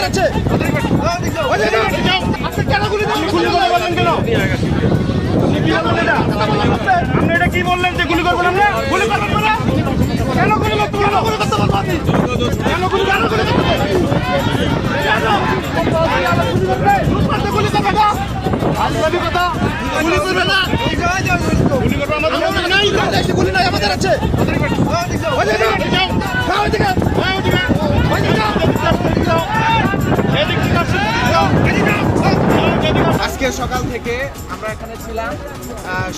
আমাদের আছে। আপনি কেন গুলি করবেন কেন? আপনি এটা কি বললেন যে গুলি করবেন? আমরা গুলি করবেন না। কেন গুলি করতে বলবো? কেন গুলি করতে গুলি করবে না? আজলামি কথা গুলি করবে না। গুলি করবে আমাদের নাই, গুলি নাই আমাদের আছে। আজকে সকাল থেকে আমরা এখানে ছিলাম।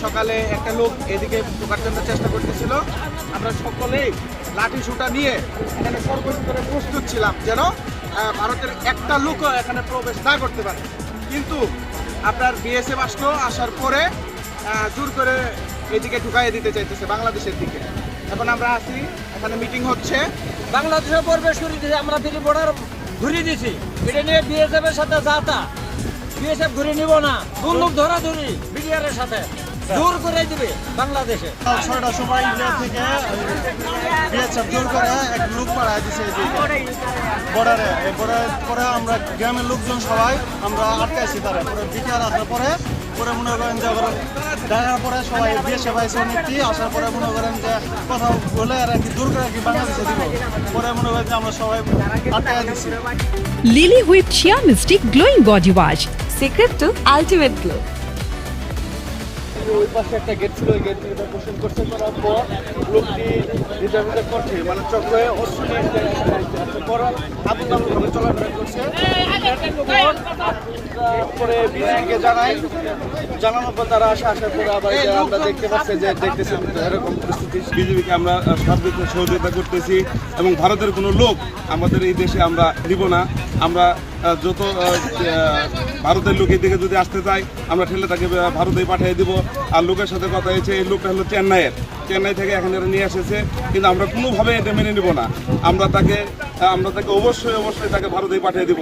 সকালে একটা লোক এদিকে ঢোকার জন্য চেষ্টা করতেছিল। আমরা সকলেই লাঠি সুটা নিয়ে এখানে সর্বোচ্চ করে প্রস্তুত ছিলাম যেন ভারতের একটা লোকও এখানে প্রবেশ না করতে পারে। কিন্তু আপনার বিএসএফ আসলো, আসার পরে জোর করে এদিকে ঢুকাইয়ে দিতে চাইতেছে বাংলাদেশের দিকে। এখন আমরা আছি, এখানে মিটিং হচ্ছে। বাংলাদেশে প্রবেশ করে দিয়েছে, আমরা ফিরি বর্ডার ঘুরিয়ে দিছি। এটা নিয়ে বিএসএফ এর সাথে যাতা, বিএসএফ ঘুরে নিব না, বন্দুক ধরাধরি বিডিআর এর সাথে জোর করে দিবে বাংলাদেশে। 6টার সময় ইন্ডিয়া থেকে বিএসএফ জোর করে এক লোক পাঠায় দিছে বর্ডারে। এই বর্ডার পরে আমরা গ্রামের লোকজন সবাই আমরা আটকাইছি। তারা পরে বিটিআর আসার পরে মনে করেন যে দেখার পরে সবাই বিএসএফ আইসে অনেকটি আসার পরে মনে করেন যে কথা বলে আর কি জোর করে আর কি বাংলাদেশে দিব। পরে মনে করেন যে আমরা সবাই আটকাই দিচ্ছি। Lily Whipped Shea Mystic Glowing Body Wash. Secret to Ultimate Glow. ওই পাশে একটা গেট ছিল, ওই গেট থেকে কোশ্চেন করছে, করার পর লোকটি রিজার্ভ করছে, মানে চক্রে অস্ত্র নিয়ে আবু ভাবে চলাফেরা করছে। পরে বিজেপিকে জানানোর পর তারা আসার পরে আবার আমরা দেখতে পাচ্ছি যে দেখতেছি এরকম পরিস্থিতি। বিজেপিকে আমরা সার্বিক সহযোগিতা করতেছি এবং ভারতের কোনো লোক আমাদের এই দেশে আমরা দিব না। আমরা যত ভারতের লোক এই দিকে যদি আসতে চাই আমরা ঠেলে তাকে ভারতে পাঠিয়ে দিব। আর লোকের সাথে কথা হয়েছে, এই লোকটা হলো চেন্নাই থেকে এখানে নিয়ে এসেছে, কিন্তু আমরা কোনোভাবে এটা মেনে নিব না। আমরা তাকে অবশ্যই তাকে ভারতে পাঠিয়ে দিব।